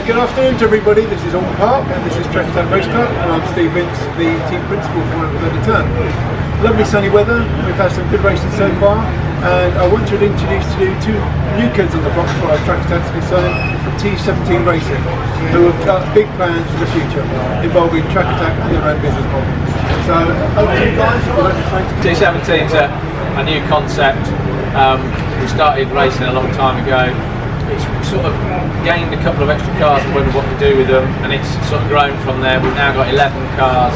Good afternoon to everybody. This is Oulton Park and this is Tricolore Race Club, and I'm Steve Vince, the team principal for the turn. Lovely sunny weather. We've had some good racing so far, and I want to introduce to you two new kids on the block for our track attacks concerned from T17 Racing, who have got big plans for the future involving track attack and their own business model. So over to you guys. T17 is a new concept. We started racing a long time ago. It's sort of gained a couple of extra cars and wondered what to do with them, and it's sort of grown from there. We've now got 11 cars.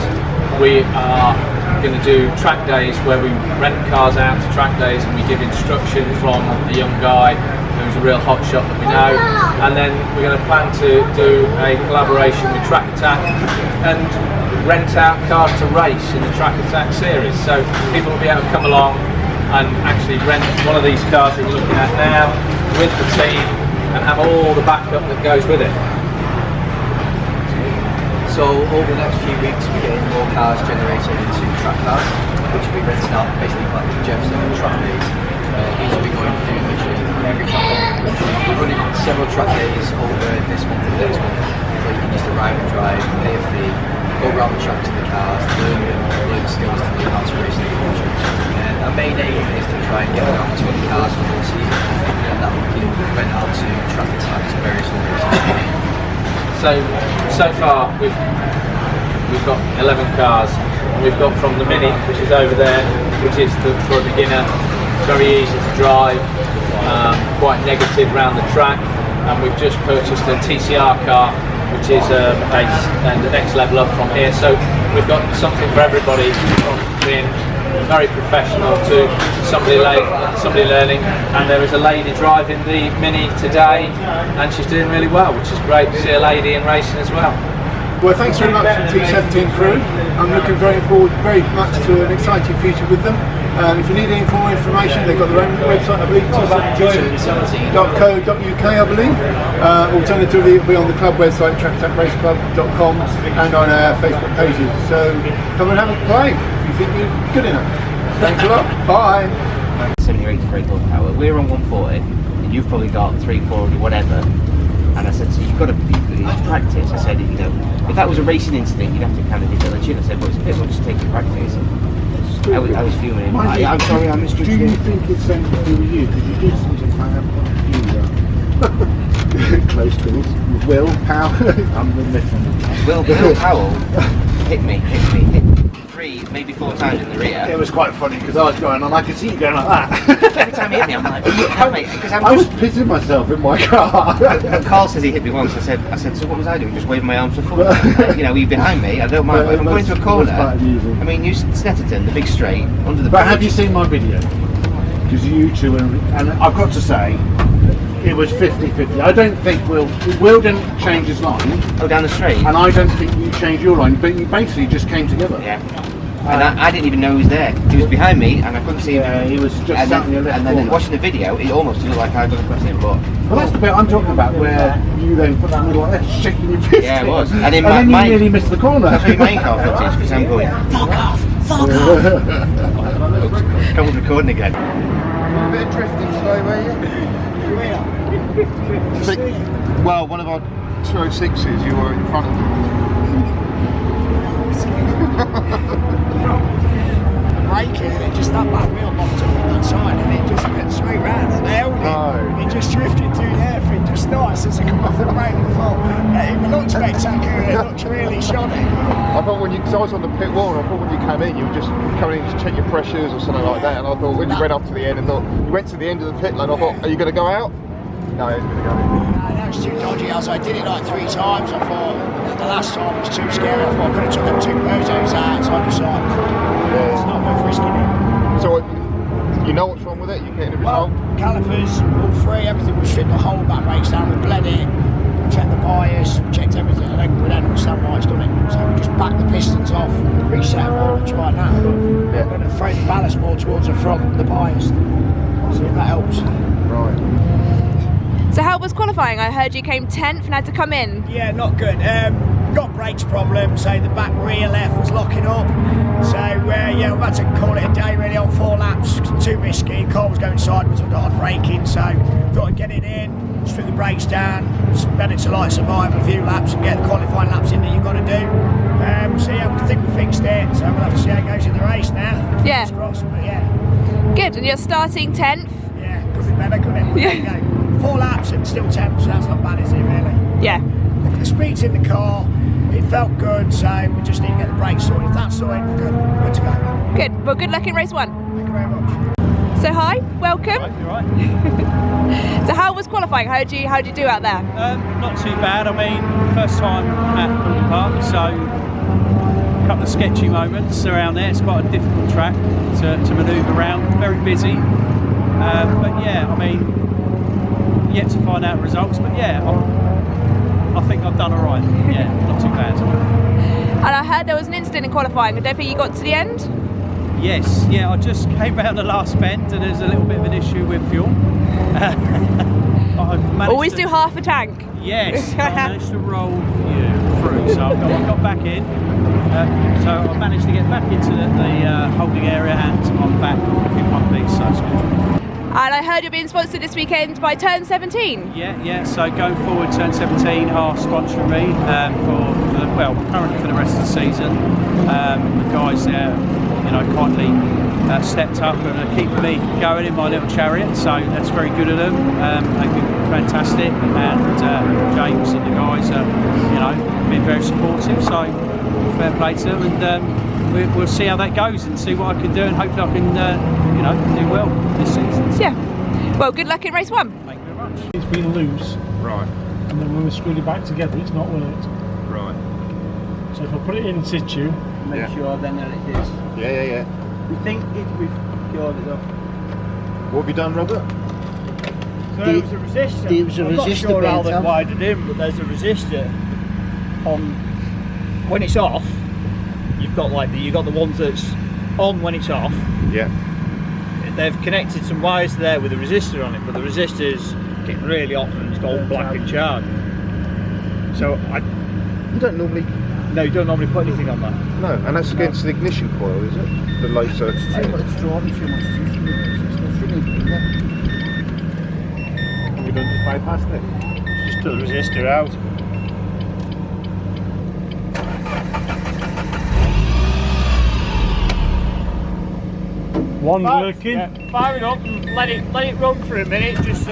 We are going to do track days where we rent cars out to track days and we give instruction from a young guy who's a real hot shot that we know, and then we're going to plan to do a collaboration with Track Attack and rent out cars to race in the Track Attack series. So people will be able to come along and actually rent one of these cars that you're looking at now with the team and have all the backup that goes with it. So over the next few weeks we're getting more cars generated into track cars, which will be rented out basically like Jefferson and track days. These will be going through literally every track over the country. We're running several track days over this month and next month, where you can just arrive and drive, pay a fee, go around the tracks in the cars, learn the skills to learn how to race in the future. Our main aim is to try and get around 20 cars for the season, and that we can rent out to track attacks and various organisations. So far we've got 11 cars. We've got from the Mini, which is over there, which is for a beginner, very easy to drive, quite negative around the track, and we've just purchased a TCR car, which is the next level up from here. So we've got something for everybody, from being very professional to somebody learning, and there is a lady driving the Mini today and she's doing really well, which is great to see a lady in racing as well. Well, thanks very much to the T17 crew. I'm looking very much to an exciting future with them. If you need any more information, they've got their own website, I believe, t17.co.uk, I believe. Alternatively, it'll be on the club website, trackattackraceclub.com, and on our Facebook pages. So come and have a play if you think you're good enough. Thanks a lot. Bye. 70 or 80 brake horsepower. We're on 140, and you've probably got 340, whatever. And I said, so you've got to practice. I said, you know, if that was a racing incident, you'd have to kind of dip the chin. I said, well, it's a bit much to take your practice. I was fuming. I'm sorry, I misjudged you. Do you think it's something to do with you? Because you did seem to kind of close calls. Will Powell. I'm the Nippon. Will Powell hit me 3, maybe 4 times in the rear. It was quite funny because I was going on. I could see you going like that. Every time he hit me, I'm like, how mate? Because I was pissing myself in my car. Carl says he hit me once. I said, so what was I doing? Just waving my arms for fun. You know, he's behind me. I don't mind. But if I'm going into a corner, I mean, you Snetterton, the big straight under the. But have you seen my video? Because you two, and I've got to say, it was 50-50. I don't think Will didn't change his line. Oh, down the straight. And I don't think you changed your line, but you basically just came together. Yeah. And I didn't even know he was there. He was behind me, and I couldn't see him. Yeah, he was just sat in your left And then watching the video, it almost looked like I got across him. But well, that's the bit I'm talking about, where you then put that middle like that, shaking your fist. Yeah, it was. And then you nearly missed the corner. That's my main car footage, because I'm going, fuck off. Come on, recording again. A bit of drifting today, were you? Well, one of our 206s, you were in front of them. Braking, and it just that back wheel locked up on that side, and it just went straight round and held it. And it just drifted through the airfield just nice as it come off the brake. I thought it looked spectacular, it looked really shoddy. I thought because I was on the pit wall, and I thought when you came in, you were just coming in to check your pressures or something like that. And I thought when you went up to the end, you went to the end of the pit lane, I thought, are you going to go out? No, he's going to go in. That was too dodgy. I did it like 3 times. I thought the last time was too scary. I thought I could have took them 2 Peugeots out. So I just thought, it's not worth risking it. So you know what's wrong with it? You getting the result? Calipers, all 3, everything was fit. The whole back brakes down. We bled it, checked the bias, checked everything, and then we don't understand why it's done it. So we just backed the pistons off, reset them all, and tried that. Yeah. I'm going to throw the ballast more towards the front, the bias. See if that helps. Right. So how was qualifying? I heard you came 10th and had to come in. Yeah, not good. Got brakes problems, so the back rear left was locking up. So yeah, we've had to call it a day really on 4 laps. Too risky. Car was going sideways. I got on braking, so thought I'd get it in. strip the brakes down. It's better to like survive a few laps and get the qualifying laps in that you've got to do. So yeah, we think we fixed it, so we'll have to see how it goes in the race now. Yeah. Fingers crossed, but yeah. Good, and you're starting 10th? Yeah, could be better, couldn't it? There you go. 4 laps and still 10th, so that's not bad, is it, really? Yeah. The speed's in the car, it felt good, so we just need to get the brakes sorted. If that's sorted, we're good. We're good to go. Good, well good luck in race 1. Thank you very much. So hi, welcome. You're right. So how was qualifying? How'd you do out there? Not too bad. I mean, first time at Oulton Park, so a couple of sketchy moments around there. It's quite a difficult track to manoeuvre around. Very busy, but yeah, I mean, yet to find out results. But yeah, I think I've done all right. Yeah, not too bad. And I heard there was an incident in qualifying. I don't think you got to the end? Yes, yeah, I just came round the last bend and there's a little bit of an issue with fuel. Always do half a tank. Yes, I managed to roll through, so I got back in. So I managed to get back into the holding area and I'm back in one piece, so it's good. And I heard you're being sponsored this weekend by Turn 17. Yeah, so going forward, Turn 17 are sponsoring me currently for the rest of the season. The guys there, kindly stepped up and are keeping me going in my little chariot, so that's very good of them. They've been fantastic, and James and the guys are, been very supportive, so fair play to them, and we'll see how that goes and see what I can do, and hopefully I can, do well this season. Yeah. Well, good luck in race 1. Thank you very much. It's been loose, Right. and then when we screwed it back together, it's not worked. Right. So if I put it in situ, Make sure then that it is. Yeah. We think we've cured it up. What have you done, Robert? So there was a resistor. There was a I'm not resistor sure how built they've on. wired it in, but there's a resistor on when it's off. You've got the ones that's on when it's off. Yeah. They've connected some wires there with a resistor on it, but the resistor's getting really hot and it's all black and charred. So You don't normally. no, you don't normally put anything on that. No, and that's against the ignition coil, is it? The low surge. Too much strong, too much juice. we don't just bypass it. Just took the resistor out. One working. Yeah, fire it up and let it run for a minute, just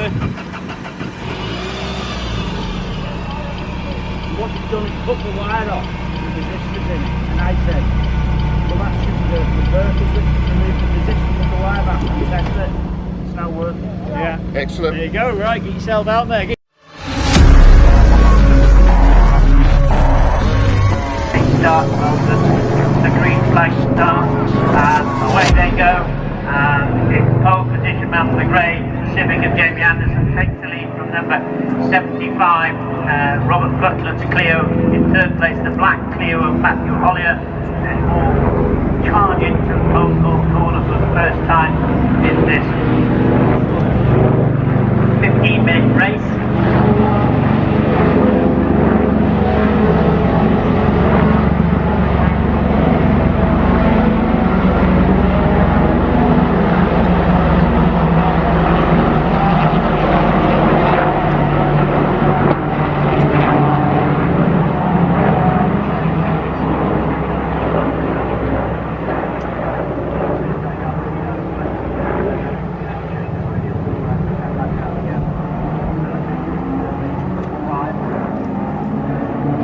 What you've done is put the wire off with the resistors in it, and I said, well that should be the reverse switch to remove the resistors of the wire back and test it. It's now working. yeah. Excellent. There you go, right, get yourself out there. Start the green flag starts and away they go, and in pole position man for the grey Civic of Jamie Anderson takes the lead from number 75 Robert Butler to Clio. In third place the black Clio of Matthew Hollier, and all charge into the pole corner for the first time in this 15-minute race.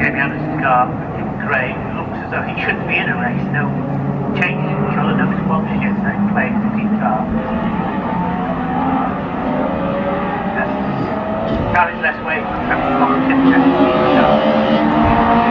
Jamie Anderson's car in grey looks as though he shouldn't be in a race. No change in colour, no sponsorship, no playing the team car. Carries less weight from having competition to the team car.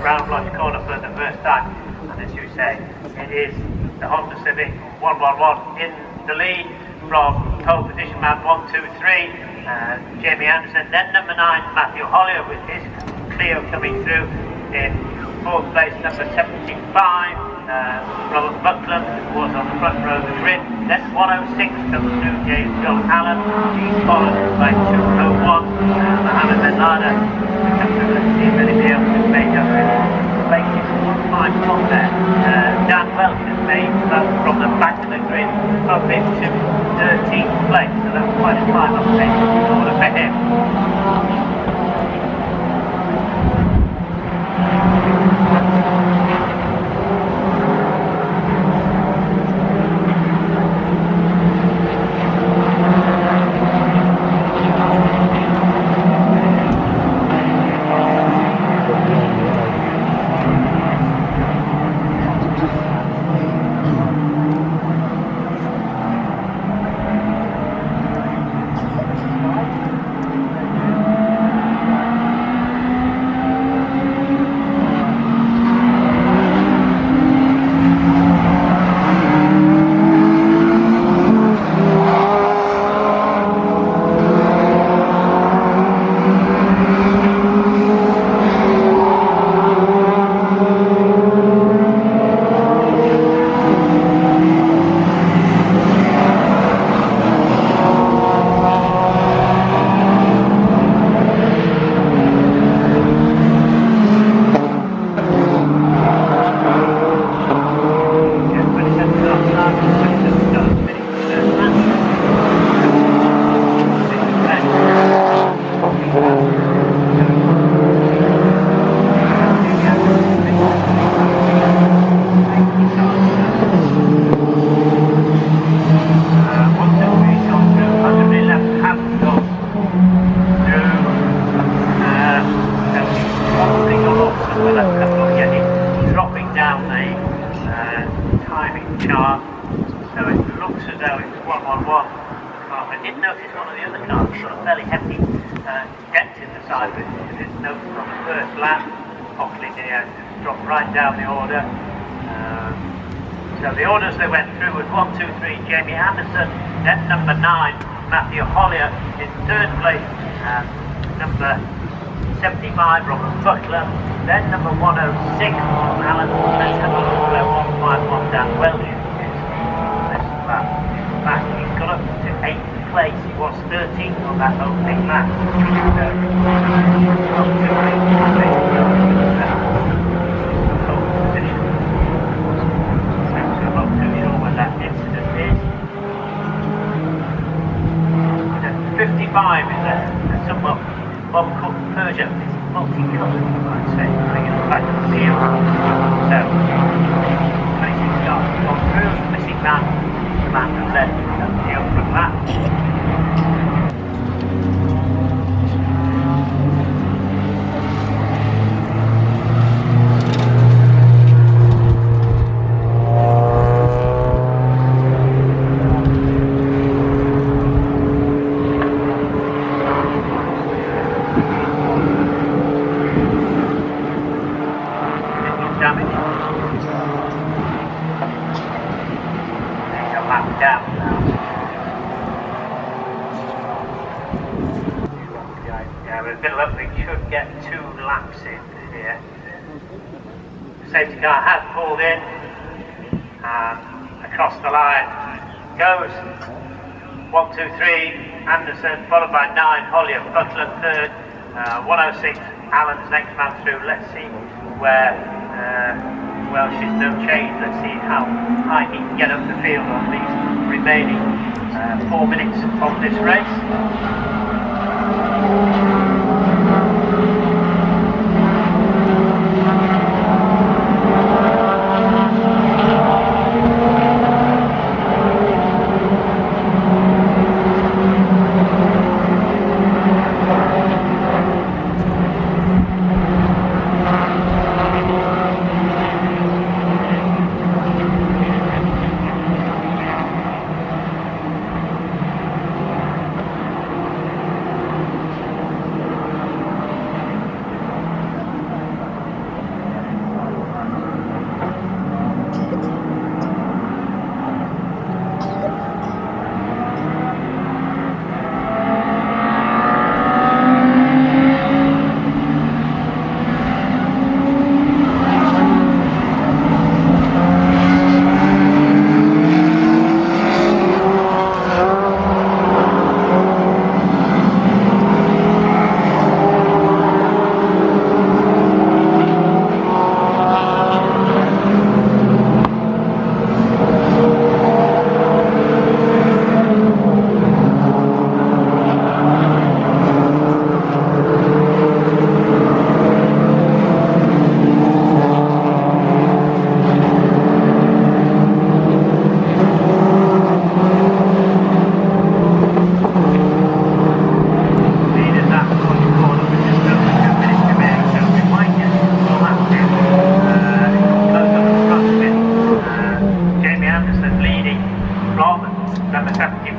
round Lodge corner for the first time. And as you say, it is the Honda Civic 111 in the lead from pole position man 1, 2, 3. Jamie Anderson, then number 9 Matthew Hollier with his Clio coming through in 4th place, number 75. Robert Buckland was on the front row of the grid. Then 106 comes through James John Allen. He's followed by 201 Mohammed Ben Lada. Comes through, let's see if anybody else has made up his latest 151 there. Dan Welch has made that from the back of the grid up into 13th place. So that's quite a climb up there in order for him. Dropping down the timing chart, so it looks as though it's 111. I did notice one of the other cars got a fairly hefty dent in the side of it. I did notice on the first lap, Hockley here dropped right down the order. So the orders they went through was 1, 2, 3 Jamie Anderson, then number 9 Matthew Hollier in 3rd place, number 75 Robert Butler, then number 106 Alan. Let's have a look at 151 Dan Welch. Back, he's got up to 8th place. He was 13th on that opening lap. I'm not too sure when that incident is. 55 is a somewhat Bob Cook Peugeot. It's multi-coloured, I'd say, bringing it back to the field. So, 26 starts gone through, missing man, the man who led the open lap. Safety car has pulled in and across the line goes 1, 2, 3 Anderson, followed by 9 Hollier, Butler 3rd, 106 Allen's next man through. Let's see where Welsh's no change. Let's see how high he can get up the field on these remaining 4 minutes of this race.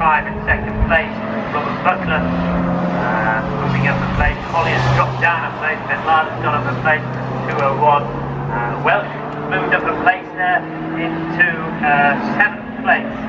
5 in second place. Robert Butler moving up a place. Holly has dropped down a place. Ben Lada's gone up a place. 201. Welsh moved up a place there into 7th place.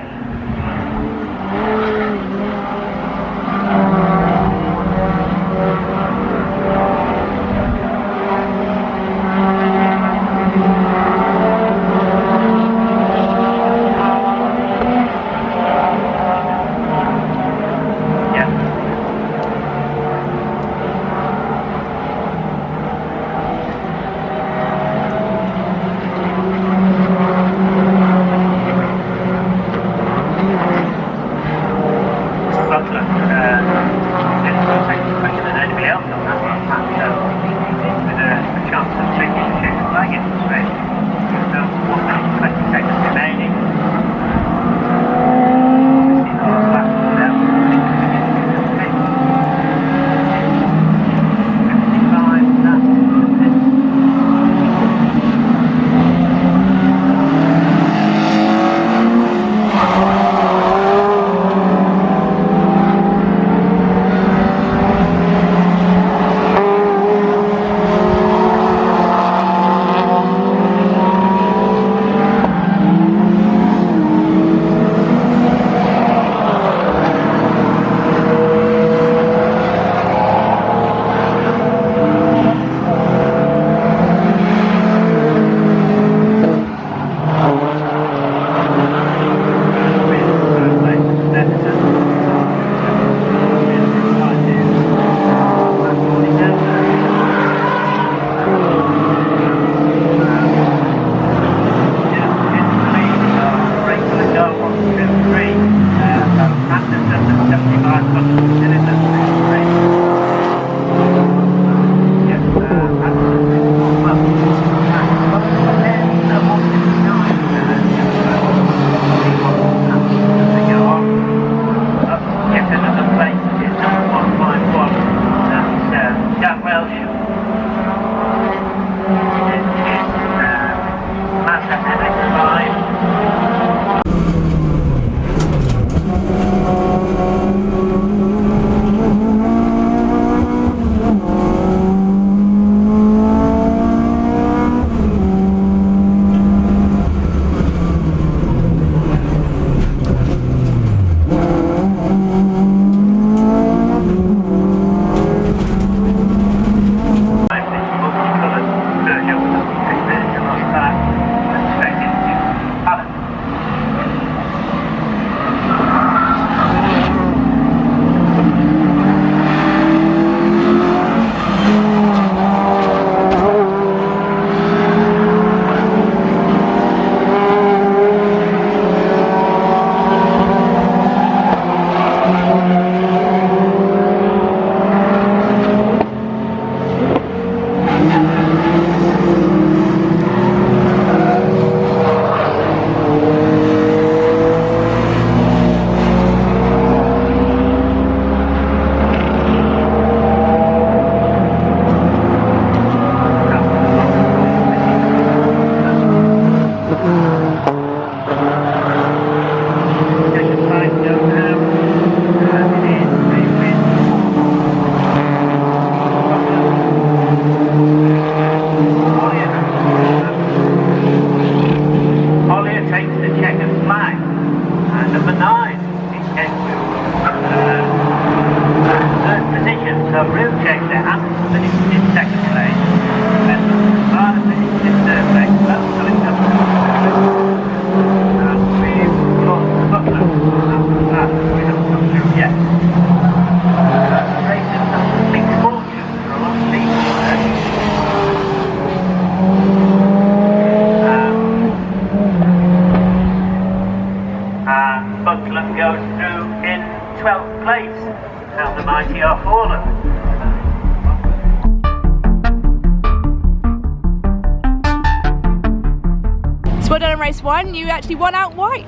So well done in race 1, you actually won out white.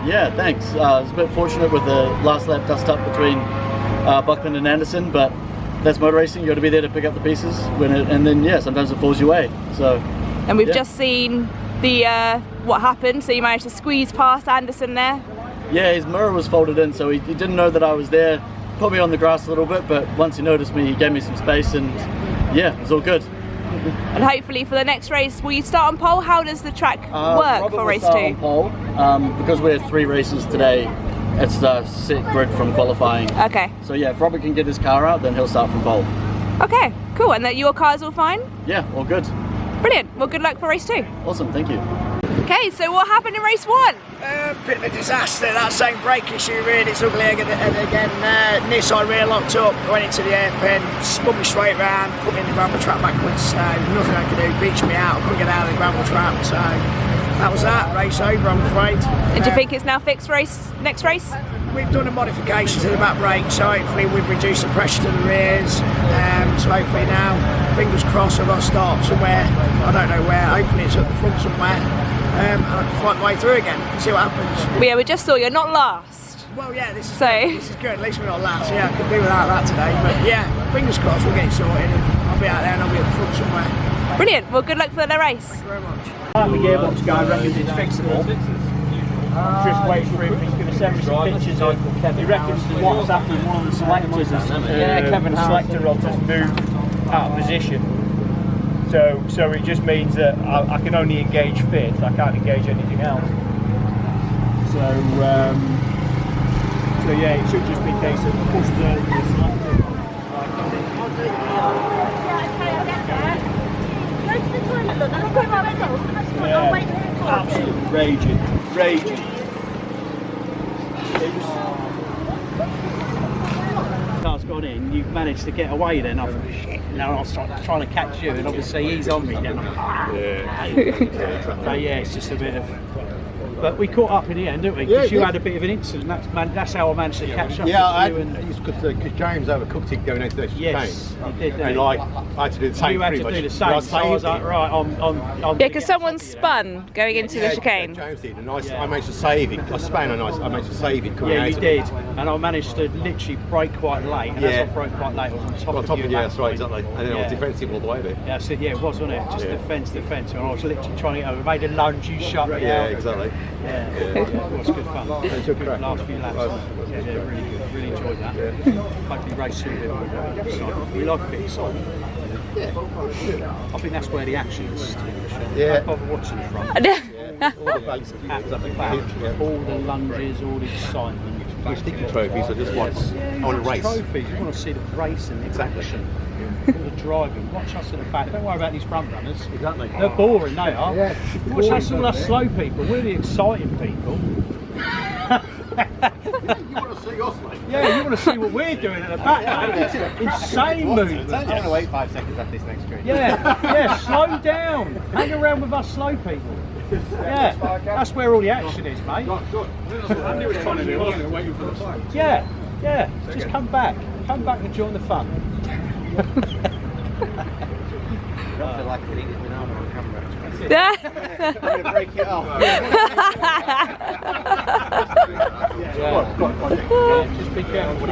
Yeah, thanks. I was a bit fortunate with the last lap dust up between Buckland and Anderson, but that's motor racing. You got to be there to pick up the pieces and then yeah, sometimes it falls your way. So. And we've just seen the what happened. So you managed to squeeze past Anderson there. Yeah, his mirror was folded in, so he didn't know that I was there. Probably on the grass a little bit, but once he noticed me, he gave me some space, and yeah, it was all good. And hopefully for the next race, will you start on pole? How does the track work Robert for race will 2? start on pole, because we had 3 races today. It's a sit grid from qualifying. Okay. So yeah, if Robert can get his car out, then he'll start from pole. Okay, cool. And that your car's all fine? Yeah, all good. Brilliant. Well, good luck for race 2. Awesome, thank you. Okay, so what happened in race 1? Bit of a disaster, that same brake issue really, it's ugly again. Near side rear locked up, went into the hairpin, spun me straight round, put me in the gravel trap backwards, so nothing I could do, beached me out, I couldn't get out of the gravel trap, so that was that, race over I'm afraid. And do you think it's now fixed for next race? We've done a modification to the back brake, so hopefully we've reduced the pressure to the rears, so hopefully now, fingers crossed, I've got to start somewhere, I don't know where, hopefully it's at the front somewhere. And I can find my way through again and see what happens. Well, yeah, we just saw you're not last. Well, yeah, this is good. At least we're not last. Yeah, I could do without that today. But yeah, fingers crossed we'll get it sorted and I'll be out there and I'll be at the front somewhere. Brilliant. Well, good luck for the race. Thank you very much. The gearbox guy reckons it's fixable. Just wait for him. He's going to send me some pictures of. He reckons what's happened. One of the selectors, the selector rod has moved out of position. So it just means that I can only engage fit, I can't engage anything else. So yeah, it should just be a case of push the selector. Yeah, absolutely raging. Car's gone in, you've managed to get away then. I thought, shit, now I'll start trying to catch you, and obviously he's on me then. So yeah, it's just a bit of. But we caught up in the end, didn't we? Because you had a bit of an incident. That's how I managed to catch up. Yeah, because James overcooked it going into the chicane. Yes, he did. And I had to do the same. You had to do the same. So I was like, right, I'm Yeah, because someone spun going into the chicane. James did, and I managed to save it. I span and I managed to save it. Yeah, you did, and I managed to literally brake quite late. And as I broke quite late, I was on top of you. Yeah, that's right, exactly. And then I was defensive all the way there. Yeah, I said, yeah, it was, wasn't it? Just defence. And I was literally trying to get over. Made a lunge, you shut me out. Yeah, exactly. Yeah, it was good fun. It took the last few laps. Yeah, really good. Really enjoyed that. Hopefully race soon a bit more excitement. We like a bit of excitement. I think that's where the action is. Yeah. I love watching the front. All the base At the back, all the lunges, all the excitement. We stick to trophies. I just want to race. Trophies. You want to see the racing, the action, all the driving. Watch us at the back. Don't worry about these front runners. Exactly. They're boring. They are. Yeah. Watch us, all us slow people. We're the exciting people. You want to see us, mate? Yeah, you want to see what we're doing at the back, mate. Insane movement. I'm going to wait 5 seconds after this next screen. Yeah, slow down. Hang around with us slow people. Yeah, that's where all the action is, mate. Yeah, just come back and join the fun. I don't feel like putting it on camera. I'm going to break it off. Just be careful.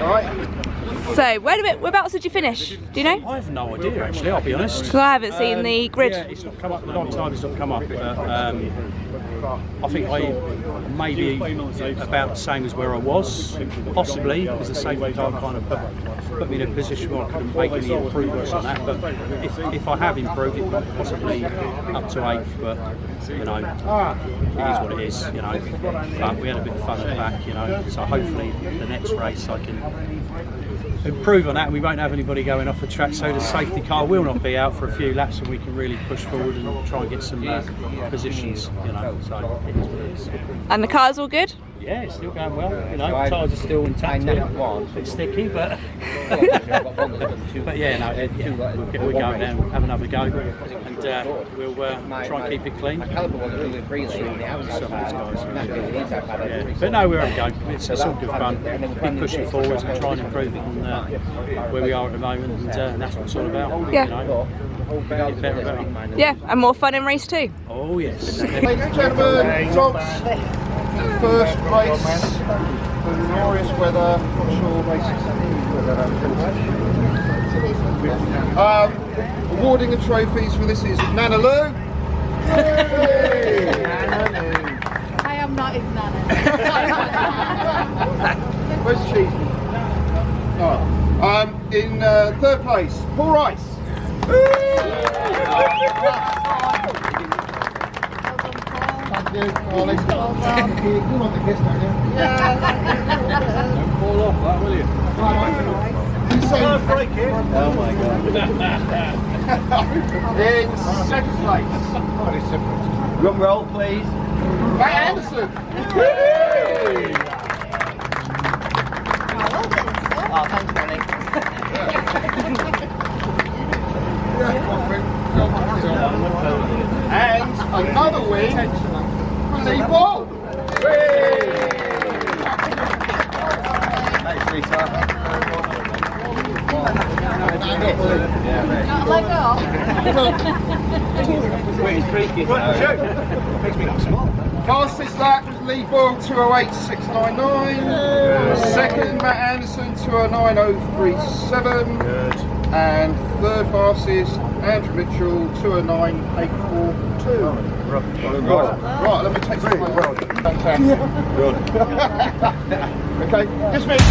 Alright. So, whereabouts did you finish? Do you know? I have no idea, actually, I'll be honest. Because I haven't seen the grid. Yeah, it's not come up, a long time it's not come up. But, I think I maybe about the same as where I was, possibly, because the safety car kind of put me in a position where I couldn't make any improvements on that. But if I have improved, it possibly up to 8th. But you know, it is what it is. You know, but we had a bit of fun at the back. You know, so hopefully the next race I can improve on that, and we won't have anybody going off the track, so the safety car will not be out for a few laps, and we can really push forward and try and get some positions, you know, so it is what it is. And the car's all good? Yeah, it's still going well, you know, tyres are still intact, a bit sticky, but but yeah, no, we'll go down and have another go, and we'll try and keep it clean. But no, we're okay. It's all good fun. Keep pushing forwards and trying to improve on where we are at the moment, and that's what it's all about. Yeah. You know, get better and better. Yeah, and more fun in race 2. Oh yes. Ladies and gentlemen, Tom's first race, glorious weather, not sure races. Awarding the trophies for this is Nana Lou. I am not No, it's not. Where's the cheese? Alright. In third place, Paul Rice. Thank you. Ollie. You want the kiss, don't you? Yeah. Don't fall off that, will you? Oh my god. In second place. Very simple. Drum roll, please. Matt Anderson. Oh, thanks, Danny. And another win for Lee Ball. Thanks, Lisa. Not let go. Wait, it's freaky. Makes me look small. Fastest lap was Lee Boyle, 208.699. Second, Matt Anderson, 209.037. And third fastest, Andrew Mitchell, 209.842. Right, let me take some. Fantastic. Okay, dismiss.